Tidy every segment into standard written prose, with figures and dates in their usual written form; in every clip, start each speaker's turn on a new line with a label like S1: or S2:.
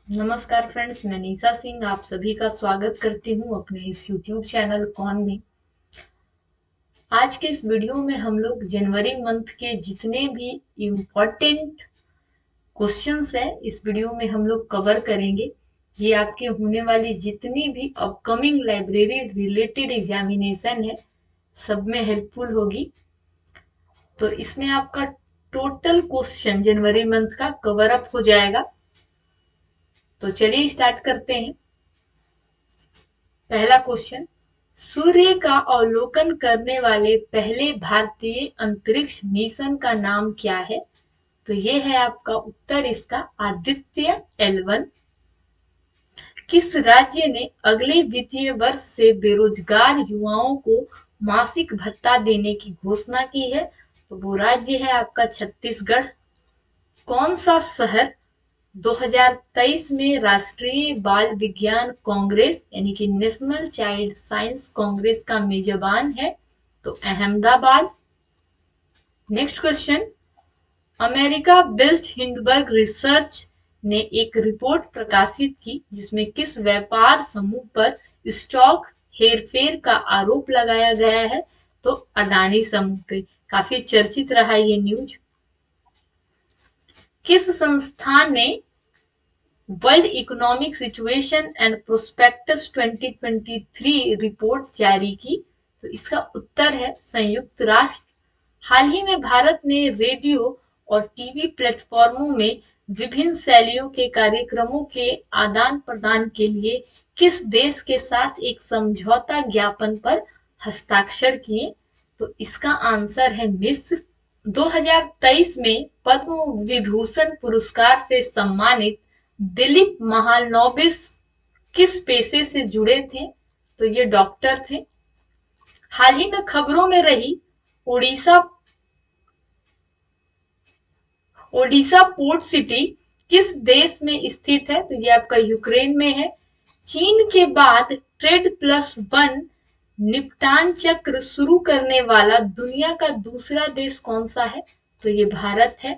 S1: नमस्कार फ्रेंड्स, मैं निशा सिंह आप सभी का स्वागत करती हूँ अपने इस YouTube चैनल कौन में। आज के इस वीडियो में हम लोग जनवरी मंथ के जितने भी इम्पोर्टेंट क्वेश्चंस है इस वीडियो में हम लोग कवर करेंगे। ये आपके होने वाली जितनी भी अपकमिंग लाइब्रेरी रिलेटेड एग्जामिनेशन है सब में हेल्पफुल होगी। तो इसमें आपका टोटल क्वेश्चन जनवरी मंथ का कवर अप हो जाएगा। तो चलिए स्टार्ट करते हैं। पहला क्वेश्चन, सूर्य का अवलोकन करने वाले पहले भारतीय अंतरिक्ष मिशन का नाम क्या है? तो ये है आपका उत्तर इसका आदित्य L1। किस राज्य ने अगले वित्तीय वर्ष से बेरोजगार युवाओं को मासिक भत्ता देने की घोषणा की है? तो वो राज्य है आपका छत्तीसगढ़। कौन सा शहर 2023 में राष्ट्रीय बाल विज्ञान कांग्रेस यानी कि नेशनल चाइल्ड साइंस कांग्रेस का मेजबान है? तो Ahmedabad. Next question, America based Hindenburg research ने एक रिपोर्ट प्रकाशित की जिसमें किस व्यापार समूह पर स्टॉक हेरफेर का आरोप लगाया गया है? तो अडानी समूह पे। काफी चर्चित रहा ये न्यूज। किस संस्थान ने world economic situation and prospectus 2023 report जारी की? तो इसका उत्तर है संयुक्त राष्ट्र। हाल ही में भारत ने रेडियो और टीवी प्लेटफॉर्मों में विभिन्न शैलियों के कार्यक्रमों के आदान प्रदान के लिए किस देश के साथ एक समझौता ज्ञापन पर हस्ताक्षर किए? तो इसका आंसर है मिस्र। 2023 में पद्म विभूषण पुरस्कार से सम्मानित दिलीप महालनोबिस किस पेशे से जुड़े थे? तो ये डॉक्टर थे। हाल ही में खबरों में रही ओडिशा ओडिशा पोर्ट सिटी किस देश में स्थित है? तो ये आपका यूक्रेन में है। चीन के बाद ट्रेड+1 निपटान चक्र शुरू करने वाला दुनिया का दूसरा देश कौन सा है? तो ये भारत है।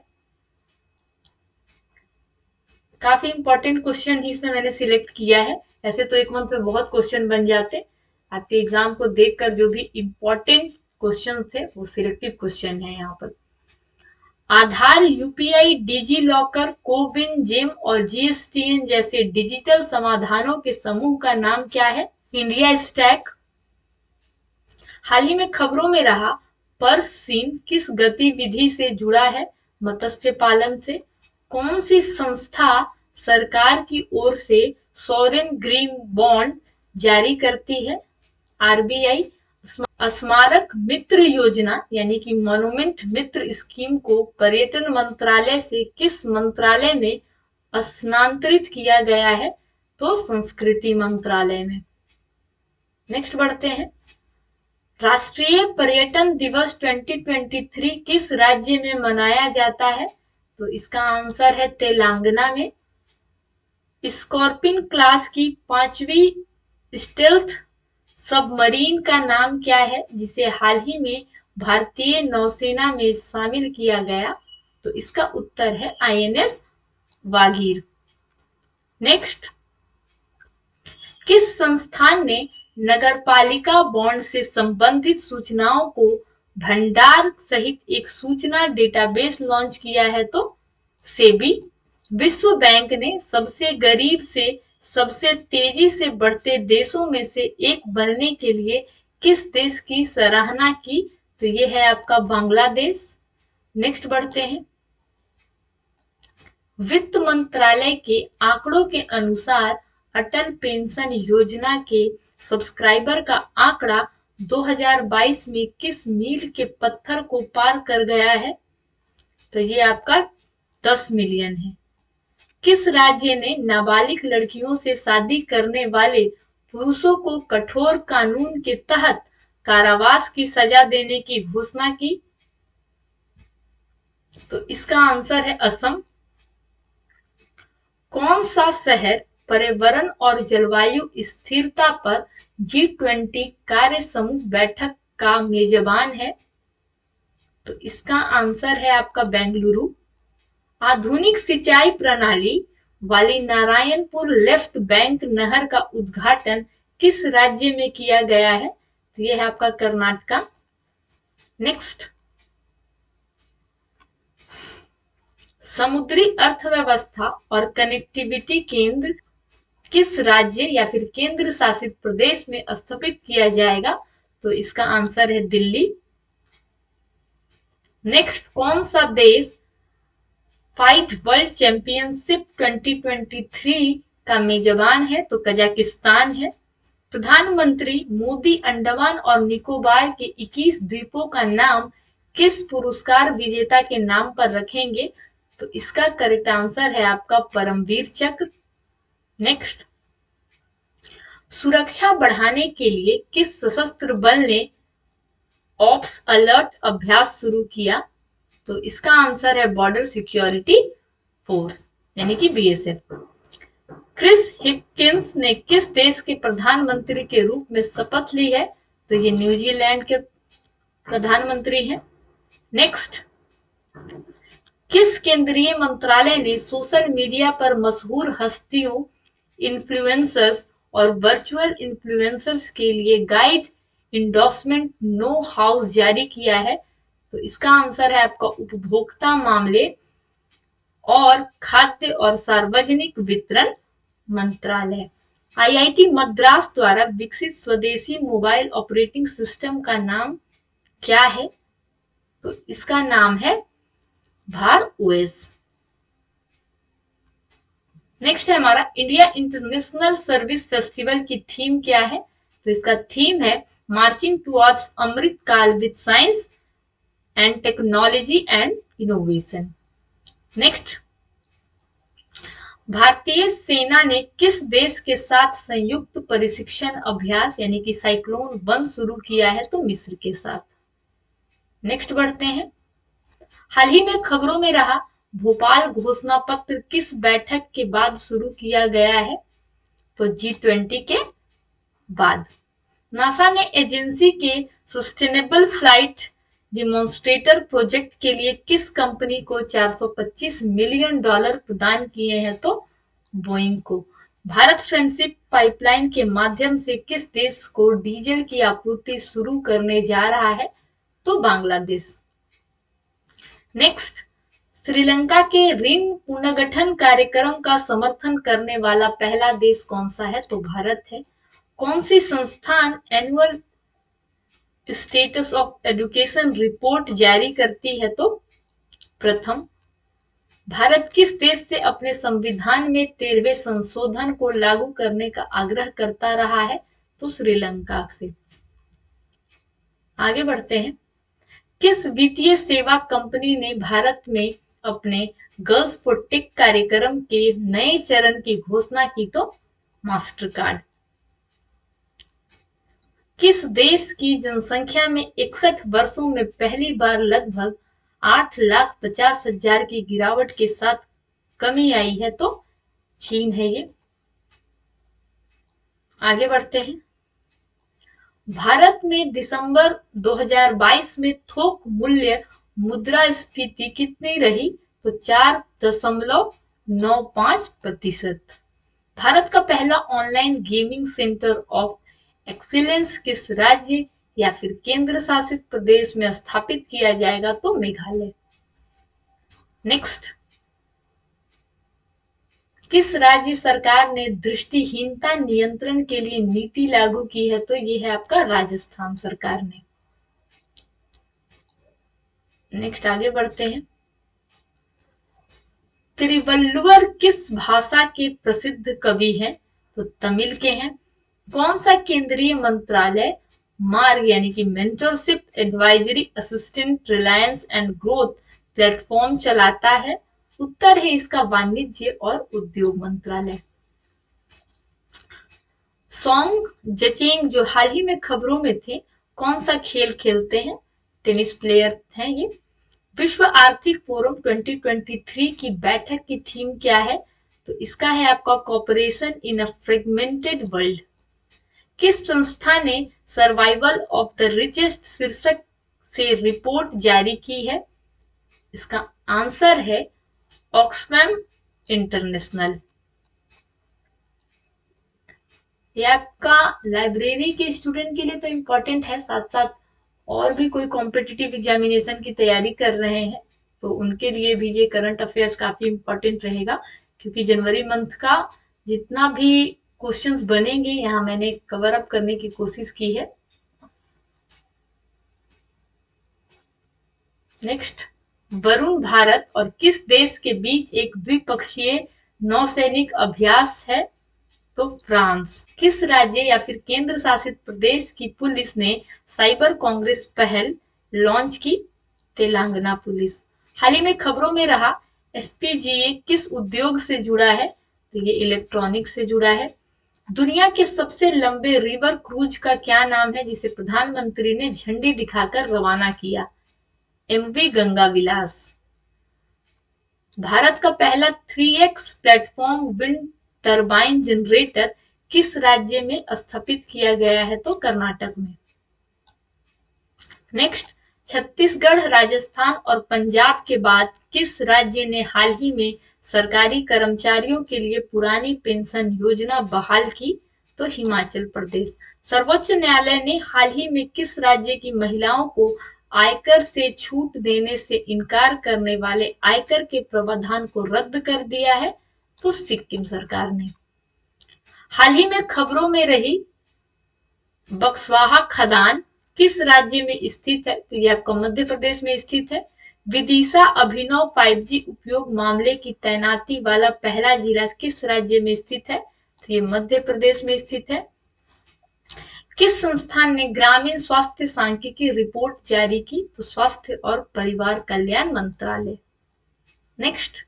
S1: काफी इंपॉर्टेंट क्वेश्चन ही इसमें मैंने सिलेक्ट किया है। ऐसे तो एक मंथ में बहुत क्वेश्चन बन जाते। आपके एग्जाम को देखकर जो भी इंपॉर्टेंट क्वेश्चन थे वो सिलेक्टिव क्वेश्चन है यहाँ पर। आधार, UPI, digi locker, CoWIN, GeM और जीएसटीएन जैसे डिजिटल समाधानों के समूह का नाम क्या है? India stack. हाल ही में खबरों में रहा पर्स सीन किस गतिविधि से जुड़ा है? मत्स्य पालन से। कौन सी संस्था सरकार की ओर से सॉवरेन ग्रीन बॉन्ड जारी करती है? आरबीआई। स्मारक मित्र योजना यानी कि मॉन्यूमेंट मित्र स्कीम को पर्यटन मंत्रालय से किस मंत्रालय में स्थानांतरित किया गया है? तो संस्कृति मंत्रालय में। नेक्स्ट बढ़ते हैं। राष्ट्रीय पर्यटन दिवस 2023 किस राज्य में मनाया जाता है? तो इसका आंसर है तेलंगाना में। स्कॉर्पिन क्लास की 5वीं स्टेल्थ सबमरीन का नाम क्या है जिसे हाल ही में भारतीय नौसेना में शामिल किया गया? तो इसका उत्तर है आईएनएस वागीर। नेक्स्ट, किस संस्थान ने नगरपालिका बॉन्ड से संबंधित सूचनाओं को भंडार सहित एक सूचना डेटाबेस लॉन्च किया है? तो सेबी। विश्व बैंक ने सबसे गरीब से सबसे तेजी से बढ़ते देशों में से एक बनने के लिए किस देश की सराहना की? तो ये है आपका बांग्लादेश। नेक्स्ट बढ़ते हैं। वित्त मंत्रालय के आंकड़ों के अनुसार अटल पेंशन योजना के सब्सक्राइबर का आंकड़ा 2022 में किस मील के पत्थर को पार कर गया है? तो ये आपका 10 मिलियन है। किस राज्य ने नाबालिग लड़कियों से शादी करने वाले पुरुषों को कठोर कानून के तहत कारावास की सजा देने की घोषणा की? तो इसका आंसर है असम। कौन सा शहर पर्यावरण और जलवायु स्थिरता पर G20 कार्य समूह बैठक का मेजबान है? तो इसका आंसर है आपका बेंगलुरु। आधुनिक सिंचाई प्रणाली वाली नारायणपुर लेफ्ट बैंक नहर का उद्घाटन किस राज्य में किया गया है? तो यह है आपका कर्नाटका। नेक्स्ट, समुद्री अर्थव्यवस्था और कनेक्टिविटी केंद्र किस राज्य या फिर केंद्र शासित प्रदेश में स्थापित किया जाएगा? तो इसका आंसर है दिल्ली। नेक्स्ट, कौन सा देश फाइट वर्ल्ड चैंपियनशिप 2023 का मेजबान है? तो कजाकिस्तान है। प्रधानमंत्री मोदी अंडमान और निकोबार के 21 द्वीपों का नाम किस पुरस्कार विजेता के नाम पर रखेंगे? तो इसका करेक्ट आंसर है आपका परमवीर चक्र। नेक्स्ट, सुरक्षा बढ़ाने के लिए किस सशस्त्र बल ने ऑप्स अलर्ट अभ्यास शुरू किया? तो इसका आंसर है बॉर्डर सिक्योरिटी फोर्स यानी कि बीएसएफ। क्रिस हिपकिंस ने किस देश के प्रधानमंत्री के रूप में शपथ ली है? तो ये न्यूजीलैंड के प्रधानमंत्री हैं। नेक्स्ट, किस केंद्रीय मंत्रालय ने सोशल मीडिया पर मशहूर हस्तियों, इन्फ्लुएंसर्स और वर्चुअल इन्फ्लुएंसर्स के लिए गाइड इंडोर्समेंट नो हाउस जारी किया है? तो इसका आंसर है आपका उपभोक्ता मामले और खाद्य और सार्वजनिक वितरण मंत्रालय। आईआईटी मद्रास द्वारा विकसित स्वदेशी मोबाइल ऑपरेटिंग सिस्टम का नाम क्या है? तो इसका नाम है भार ओएस। नेक्स्ट है हमारा इंडिया इंटरनेशनल सर्विस फेस्टिवल की थीम क्या है? तो इसका थीम है मार्चिंग टुवर्ड्स अमृत काल with science and technology and innovation. Next, भारतीय सेना ने किस देश के साथ संयुक्त प्रशिक्षण अभ्यास यानी कि साइक्लोन वन शुरू किया है? तो मिस्र के साथ। नेक्स्ट बढ़ते हैं, हाल ही में खबरों में रहा भोपाल घोषणा पत्र किस बैठक के बाद शुरू किया गया है? तो G20 के बाद। नासा ने एजेंसी के सस्टेनेबल फ्लाइट डिमॉन्स्ट्रेटर प्रोजेक्ट के लिए किस कंपनी को $425 मिलियन प्रदान किए हैं? तो बोइंग को। भारत फ्रेंडशिप पाइपलाइन के माध्यम से किस देश को डीजल की आपूर्ति शुरू करने जा रहा है? तो बांग्लादेश। नेक्स्ट, श्रीलंका के ऋण पुनर्गठन कार्यक्रम का समर्थन करने वाला पहला देश कौन सा है? तो भारत है। कौन सी संस्थान annual status of education report जारी करती है? तो प्रथम। भारत किस देश से अपने संविधान में 13वें संशोधन को लागू करने का आग्रह करता रहा है? तो श्रीलंका से। आगे बढ़ते हैं, किस वित्तीय सेवा कंपनी ने भारत में अपने गर्ल्स फॉर टेक कार्यक्रम के नए चरण की घोषणा की? तो मास्टर कार्ड। किस देश की जनसंख्या में 61 वर्षों में पहली बार लगभग 8,50,000 की गिरावट के साथ कमी आई है? तो चीन है ये। आगे बढ़ते हैं, भारत में दिसंबर 2022 में थोक मूल्य मुद्रास्फीति कितनी रही? तो 4.95%। भारत का पहला online gaming centre of excellence किस राज्य या फिर केंद्र शासित प्रदेश में स्थापित किया जाएगा? तो मेघालय। नेक्स्ट, किस राज्य सरकार ने दृष्टिहीनता नियंत्रण के लिए नीति लागू की है? तो ये है आपका राजस्थान सरकार ने। नेक्स्ट आगे बढ़ते हैं, तिरुवल्लुवर किस भाषा के प्रसिद्ध कवि हैं? तो तमिल के हैं। कौन सा केंद्रीय मंत्रालय मार्ग यानी कि mentorship advisory assistant Reliance and growth platform चलाता है? उत्तर है इसका वाणिज्य और उद्योग मंत्रालय। सोंग जचेंग जो हाल ही में खबरों में थे, कौन सा खेल खेलते हैं? टेनिस प्लेयर हैं ये। विश्व आर्थिक फोरम 2023 की बैठक की थीम क्या है? तो इसका है आपका cooperation in a fragmented world. किस संस्था ने सर्वाइवल ऑफ द रिचेस्ट शीर्षक से रिपोर्ट जारी की है? इसका आंसर है ऑक्सफैम इंटरनेशनल। ये आपका लाइब्रेरी के स्टूडेंट के लिए तो इम्पोर्टेंट है, साथ साथ और भी कोई कॉम्पिटिटिव एग्जामिनेशन की तैयारी कर रहे हैं तो उनके लिए भी ये करंट अफेयर्स काफी इम्पोर्टेंट रहेगा, क्योंकि जनवरी मंथ का जितना भी क्वेश्चंस बनेंगे यहाँ मैंने कवर अप करने की कोशिश की है। नेक्स्ट, वरुण भारत और किस देश के बीच एक द्विपक्षीय नौसैनिक अभ्यास है? तो फ्रांस। किस राज्य या फिर केंद्र शासित प्रदेश की पुलिस ने साइबर कांग्रेस पहल लॉन्च की? तेलंगाना पुलिस। हाल ही में खबरों में रहा एफपीजीए किस उद्योग से जुड़ा है? तो ये इलेक्ट्रॉनिक से जुड़ा है। दुनिया के सबसे लंबे रिवर क्रूज का क्या नाम है जिसे प्रधानमंत्री ने झंडी दिखाकर रवाना किया? एमवी गंगा विलास। भारत का पहला 3x platform wind turbine generator किस राज्य में स्थापित किया गया है? तो कर्नाटक में। नेक्स्ट, छत्तीसगढ़, राजस्थान और पंजाब के बाद किस राज्य ने हाल ही में सरकारी कर्मचारियों के लिए पुरानी पेंशन योजना बहाल की? तो हिमाचल प्रदेश। सर्वोच्च न्यायालय ने हाल ही में किस राज्य की महिलाओं को आयकर से छूट देने से इनकार करने वाले आयकर के प्रावधान को रद्द कर दिया है? तो सिक्किम सरकार ने। हाल ही में खबरों में रही बक्सवाहा खदान किस राज्य में स्थित है? तो ये आपका मध्य प्रदेश में स्थित है। विदिशा अभिनव 5G उपयोग मामले की तैनाती वाला पहला जिला किस राज्य में स्थित है? तो ये मध्य प्रदेश में स्थित है। किस संस्थान ने ग्रामीण स्वास्थ्य सांख्यिकी रिपोर्ट जारी की? तो स्वास्थ्य और परिवार कल्याण मंत्रालय। नेक्स्ट,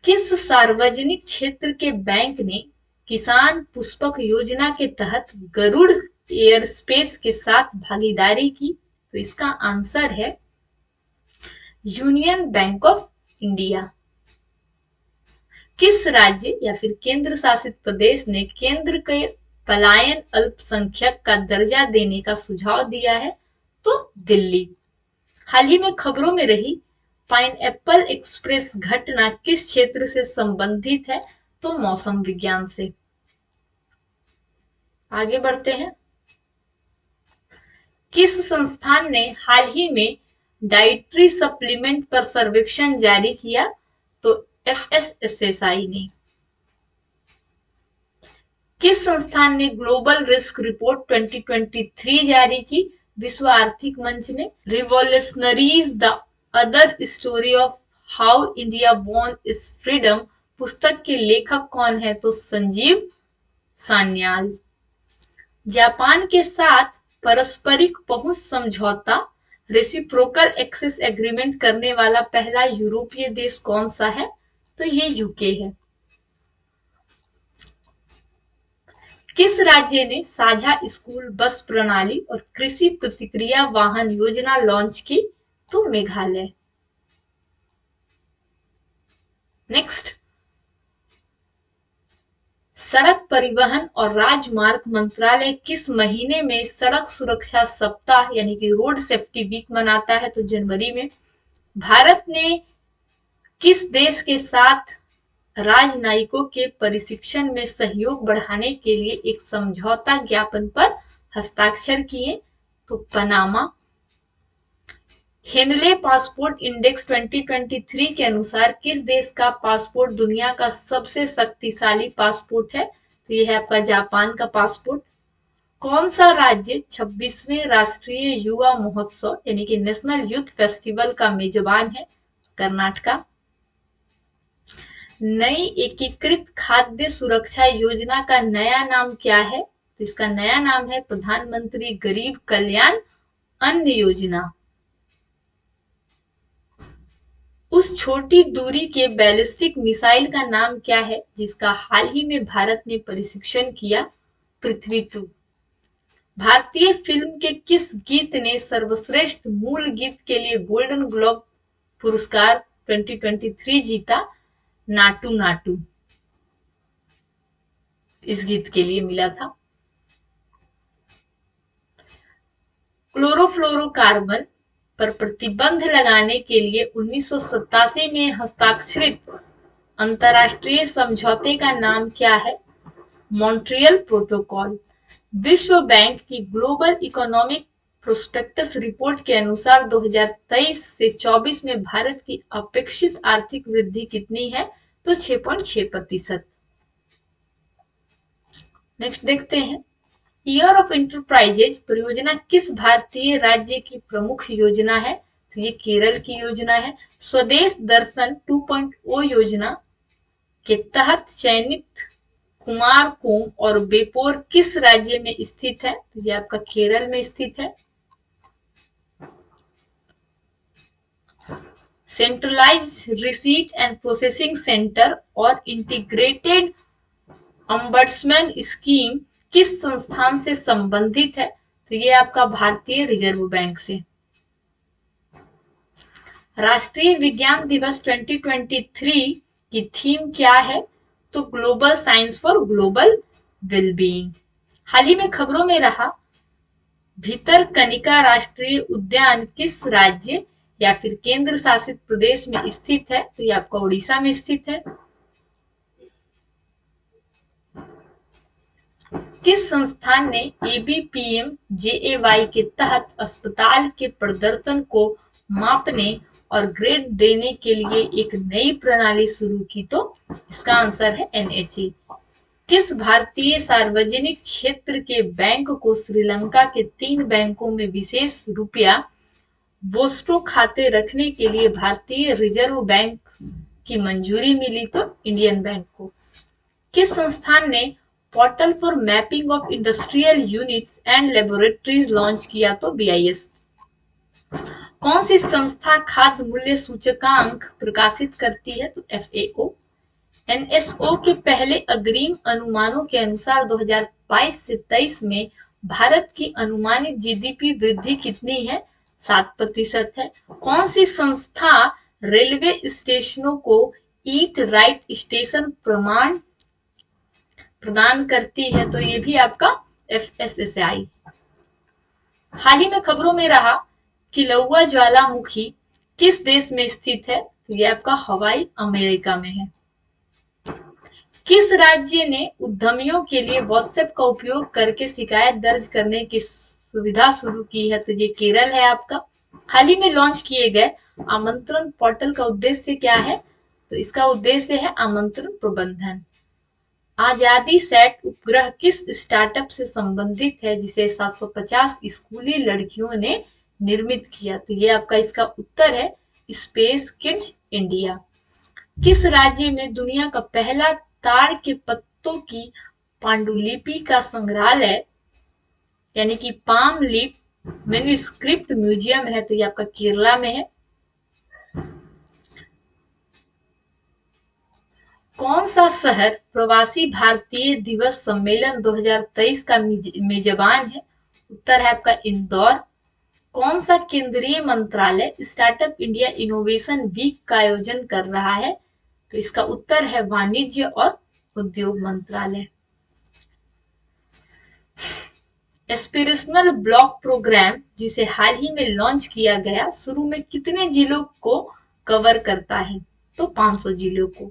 S1: किस सार्वजनिक क्षेत्र के बैंक ने किसान पुष्पक योजना के तहत गरुड़ एयरस्पेस के साथ भागीदारी की? तो इसका आंसर है यूनियन बैंक ऑफ इंडिया। किस राज्य या फिर केंद्र शासित प्रदेश ने केंद्र के पलायन अल्पसंख्यक का दर्जा देने का सुझाव दिया है? तो दिल्ली। हाल ही में खबरों में रही पाइनएप्पल एक्सप्रेस घटना किस क्षेत्र से संबंधित है? तो मौसम विज्ञान से। आगे बढ़ते हैं। किस संस्थान ने हाल ही में डाइटरी सप्लीमेंट पर सर्वेक्षण जारी किया? तो एफएसएसएसआई ने। किस संस्थान ने ग्लोबल रिस्क रिपोर्ट 2023 जारी की? विश्व आर्थिक मंच ने। Revolutionaries the other story of how India won it's freedom पुस्तक के लेखक कौन है? तो संजीव सान्याल। जापान के साथ पारस्परिक पहुंच समझौता रेसिप्रोकल एक्सेस एग्रीमेंट करने वाला पहला यूरोपीय देश कौन सा है? तो ये यूके है। किस राज्य ने साझा स्कूल बस प्रणाली और कृषि प्रतिक्रिया वाहन योजना लॉन्च की? तो मेघालय। नेक्स्ट, सड़क परिवहन और राजमार्ग मंत्रालय किस महीने में सड़क सुरक्षा सप्ताह यानी कि रोड सेफ्टी वीक मनाता है? तो जनवरी में। भारत ने किस देश के साथ राजनयिकों के प्रशिक्षण में सहयोग बढ़ाने के लिए एक समझौता ज्ञापन पर हस्ताक्षर किए? तो पनामा। हेनले पासपोर्ट इंडेक्स 2023 के अनुसार किस देश का पासपोर्ट दुनिया का सबसे शक्तिशाली पासपोर्ट है? तो यह है आपका जापान का पासपोर्ट। कौन सा राज्य 26वें राष्ट्रीय युवा महोत्सव यानी कि नेशनल यूथ फेस्टिवल का मेजबान है? कर्नाटका। नई एकीकृत खाद्य सुरक्षा योजना का नया नाम क्या है? तो इसका नया नाम है प्रधानमंत्री गरीब कल्याण अन्न योजना। उस छोटी दूरी के बैलिस्टिक मिसाइल का नाम क्या है जिसका हाल ही में भारत ने परीक्षण किया? पृथ्वी 2। भारतीय फिल्म के किस गीत ने सर्वश्रेष्ठ मूल गीत के लिए गोल्डन ग्लोब पुरस्कार 2023 जीता? नाटू नाटू इस गीत के लिए मिला था। क्लोरोफ्लोरोकार्बन पर प्रतिबंध लगाने के लिए 1987 में हस्ताक्षरित अंतर्राष्ट्रीय समझौते का नाम क्या है? Montreal protocol. विश्व बैंक की ग्लोबल इकोनॉमिक प्रोस्पेक्टस रिपोर्ट के अनुसार 2023 से 24 में भारत की अपेक्षित आर्थिक वृद्धि कितनी है? तो 6.6%। नेक्स्ट देखते हैं, ईयर ऑफ इंटरप्राइजेज परियोजना किस भारतीय राज्य की प्रमुख योजना है? तो ये केरल की योजना है। स्वदेश दर्शन 2.0 योजना के तहत चयनित कुमारकोम और बेपोर किस राज्य में स्थित है? तो ये आपका केरल में स्थित है। Centralised receipt and processing centre और इंटीग्रेटेड अम्बड्समैन स्कीम किस संस्थान से संबंधित है? तो ये आपका भारतीय रिजर्व बैंक से। राष्ट्रीय विज्ञान दिवस 2023 की थीम क्या है? तो global science for global wellbeing. हाल ही में खबरों में रहा भितरकनिका राष्ट्रीय उद्यान किस राज्य या फिर केंद्र शासित प्रदेश में स्थित है? तो ये आपका उड़ीसा में स्थित है। किस संस्थान ने ABPM-JAY के तहत अस्पताल के प्रदर्शन को मापने और ग्रेड देने के लिए एक नई प्रणाली शुरू की? तो इसका आंसर है NHA। किस भारतीय सार्वजनिक क्षेत्र के बैंक को श्रीलंका के 3 बैंकों में विशेष रुपया वोस्टो खाते रखने के लिए भारतीय रिजर्व बैंक की मंजूरी मिली? तो इंडियन बैंक को। किस संस्थान ने portal for mapping of industrial units and laboratories launch किया? तो BIS। कौन सी संस्था खाद्य मूल्य सूचकांक प्रकाशित करती है? तो FAO। NSO के पहले अग्रिम अनुमानों के अनुसार 2022 से 23 में भारत की अनुमानित GDP वृद्धि कितनी है? 7% है। कौन सी संस्था रेलवे स्टेशनों को ईट राइट स्टेशन प्रमाण प्रदान करती है? तो ये भी आपका FSSAI। हाल ही में खबरों में रहा किलौआ ज्वालामुखी किस देश में स्थित है? तो ये आपका हवाई अमेरिका में है। किस राज्य ने उद्यमियों के लिए व्हाट्सएप का उपयोग करके शिकायत दर्ज करने की सुविधा शुरू की है? तो ये केरल है आपका। हाल ही में लॉन्च किए गए आमंत्रण पोर्टल का उद्देश्य क्या है? तो इसका उद्देश्य है आमंत्रण प्रबंधन। आजादी सैट उपग्रह किस स्टार्टअप से संबंधित है जिसे 750 स्कूली लड़कियों ने निर्मित किया? तो ये आपका इसका उत्तर है स्पेस किड्स इंडिया। किस राज्य में दुनिया का पहला ताड़ के पत्तों की पांडुलिपि का संग्रहालय यानी कि पाम लीफ मैन्युस्क्रिप्ट म्यूजियम है? तो ये आपका केरला में है। कौन सा शहर प्रवासी भारतीय दिवस सम्मेलन 2023 का मेजबान है? उत्तर है आपका इंदौर। कौन सा केंद्रीय मंत्रालय स्टार्टअप इंडिया इनोवेशन वीक का आयोजन कर रहा है? तो इसका उत्तर है वाणिज्य और उद्योग मंत्रालय। एस्पिरेशनल ब्लॉक प्रोग्राम जिसे हाल ही में लॉन्च किया गया शुरू में कितने जिलों को कवर करता है? तो 500 जिलों को।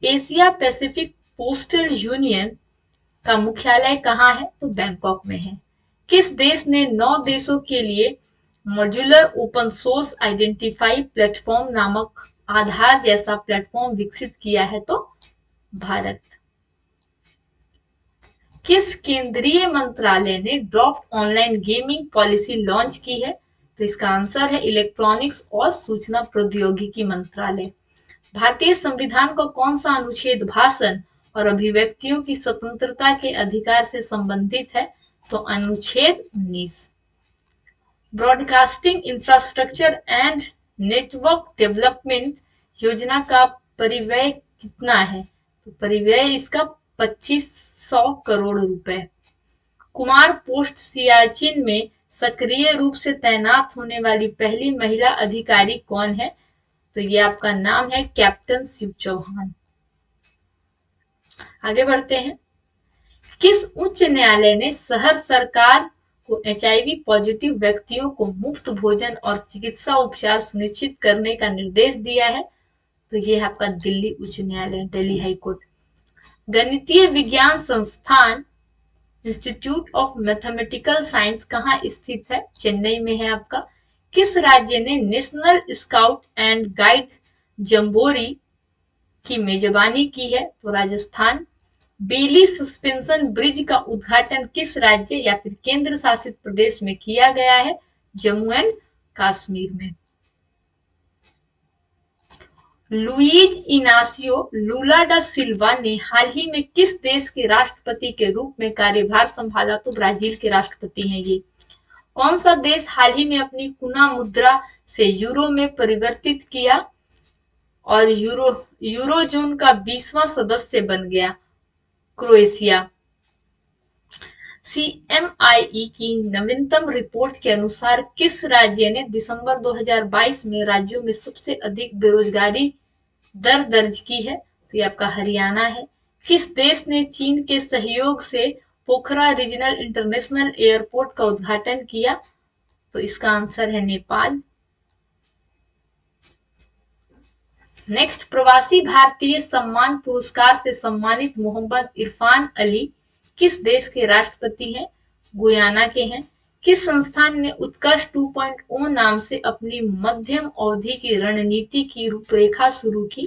S1: एशिया पैसिफिक पोस्टल यूनियन का मुख्यालय कहाँ है? तो बैंकॉक में है। किस देश ने 9 देशों के लिए modular open source identify platform नामक आधार जैसा प्लेटफॉर्म विकसित किया है? तो भारत। किस केंद्रीय मंत्रालय ने dropped online gaming policy launch की है? तो इसका आंसर है इलेक्ट्रॉनिक्स और सूचना प्रौद्योगिकी मंत्रालय। भारतीय संविधान का कौन सा अनुच्छेद भाषण और अभिव्यक्तियों की स्वतंत्रता के अधिकार से संबंधित है? तो अनुच्छेद 19। Broadcasting infrastructure and network development योजना का परिव्यय कितना है? तो परिव्यय इसका 2500 करोड़ रुपए। कुमार पोस्ट सियाचिन में सक्रिय रूप से तैनात होने वाली पहली महिला अधिकारी कौन है? तो ये आपका नाम है कैप्टन शिव चौहान। आगे बढ़ते हैं। किस उच्च न्यायालय ने शहर सरकार को HIV पॉजिटिव व्यक्तियों को मुफ्त भोजन और चिकित्सा उपचार सुनिश्चित करने का निर्देश दिया है? तो ये है आपका दिल्ली उच्च न्यायालय, दिल्ली हाई कोर्ट। गणितीय विज्ञान संस्थान इंस्टीट्यूट ऑफ मैथमेटिकल साइंस कहाँ स्थित है? चेन्नई में है आपका। किस राज्य ने national scout and guide jamboree की मेजबानी की है? तो राजस्थान। बेली सस्पेंशन ब्रिज का उद्घाटन किस राज्य या फिर केंद्र शासित प्रदेश में किया गया है? जम्मू एंड कश्मीर में। लुईज इनासियो लूला डा सिल्वा ने हाल ही में किस देश के राष्ट्रपति के रूप में कार्यभार संभाला? तो ब्राजील के राष्ट्रपति हैं ये। कौन सा देश हाल ही में अपनी कुना मुद्रा से यूरो में परिवर्तित किया और यूरोजोन का 20वां सदस्य बन गया? क्रोएशिया। सीएमआई की नवीनतम रिपोर्ट के अनुसार किस राज्य ने दिसंबर 2022 में राज्यों में सबसे अधिक बेरोजगारी दर दर्ज की है? तो ये आपका हरियाणा है। किस देश ने चीन के सहयोग से पोखरा रीजनल इंटरनेशनल एयरपोर्ट का उद्घाटन किया? तो इसका आंसर है नेपाल। नेक्स्ट, प्रवासी भारतीय सम्मान पुरस्कार से सम्मानित मोहम्मद इरफान अली किस देश के राष्ट्रपति हैं? गुयाना के हैं। किस संस्थान ने उत्कर्ष 2.0 नाम से अपनी मध्यम अवधि की रणनीति की रूपरेखा शुरू की?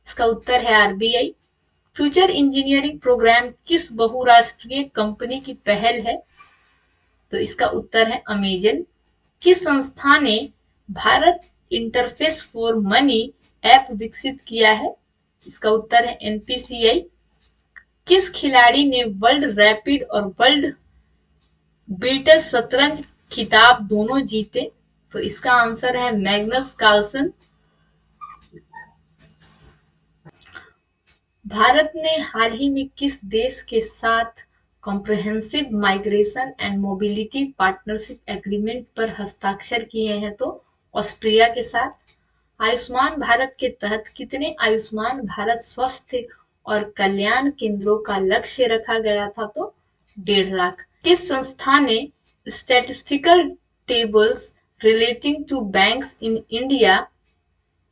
S1: इसका उत्तर है आरबीआई। फ्यूचर इंजीनियरिंग प्रोग्राम किस बहुराष्ट्रीय कंपनी की पहल है? तो इसका उत्तर है अमेजन। किस संस्था ने Bharat interface for money app विकसित किया है? इसका उत्तर है एनपीसीआई। किस खिलाड़ी ने वर्ल्ड रैपिड और वर्ल्ड बीटर शतरंज खिताब दोनों जीते? तो इसका आंसर है मैग्नस कार्लसन। भारत ने हाल ही में किस देश के साथ comprehensive migration and mobility partnership agreement पर हस्ताक्षर किए हैं? तो ऑस्ट्रिया के साथ। आयुष्मान भारत के तहत कितने आयुष्मान भारत स्वास्थ्य और कल्याण केंद्रों का लक्ष्य रखा गया था? तो 1.5 लाख। किस संस्था ने statistical tables relating to banks in India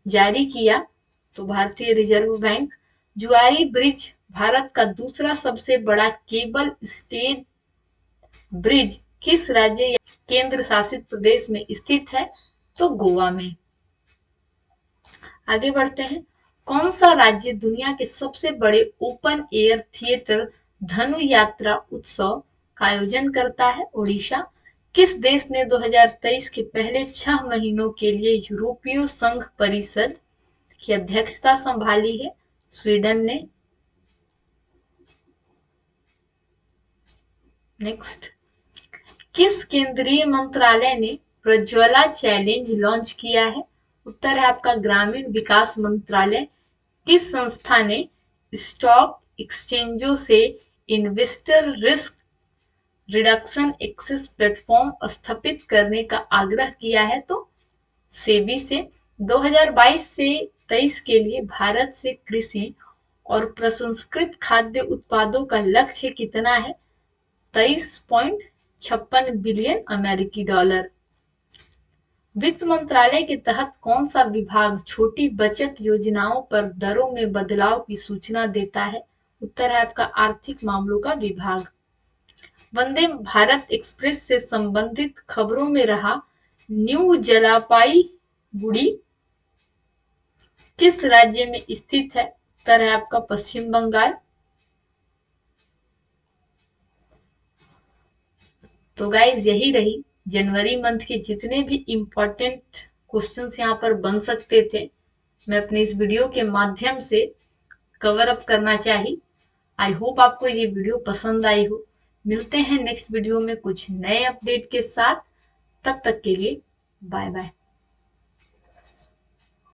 S1: जारी किया? तो भारतीय reserve bank. Zuari bridge Bharat का दूसरा सबसे बड़ा केबल स्टेड ब्रिज किस राज्य या केंद्र शासित प्रदेश में स्थित है? तो गोवा में। आगे बढ़ते हैं। कौन सा राज्य दुनिया के सबसे बड़े ओपन एयर थिएटर धनु यात्रा उत्सव का आयोजन करता है? ओडिशा। किस देश ने 2023 के पहले 6 महीनों के लिए यूरोपीय संघ परिषद की अध्यक्षता संभाली है? स्वीडन ने। नेक्स्ट, किस केंद्रीय मंत्रालय ने प्रज्वला चैलेंज लॉन्च किया है? उत्तर है आपका ग्रामीण विकास मंत्रालय। किस संस्था ने स्टॉक एक्सचेंजों से investor risk reduction access platform स्थापित करने का आग्रह किया है? तो सेबी से। 2022 से 23 के लिए भारत से कृषि और प्रसंस्कृत खाद्य उत्पादों का लक्ष्य कितना है? 23.56 बिलियन अमेरिकी डॉलर। वित्त मंत्रालय के तहत कौन सा विभाग छोटी बचत योजनाओं पर दरों में बदलाव की सूचना देता है? उत्तर है आपका आर्थिक मामलों का विभाग। वंदे भारत एक्सप्रेस से संबंधित खबरों में रहा न्यू जलपाईगुड़ी किस राज्य में स्थित है? उत्तर है आपका पश्चिम बंगाल। तो गाइज यही रही जनवरी मंथ के जितने भी इम्पोर्टेंट क्वेश्चंस यहाँ पर बन सकते थे, मैं अपने इस वीडियो के माध्यम से कवर अप करना चाही। आई होप आपको ये वीडियो पसंद आई हो। मिलते हैं नेक्स्ट वीडियो में कुछ नए अपडेट के साथ। तब तक के लिए बाय बाय।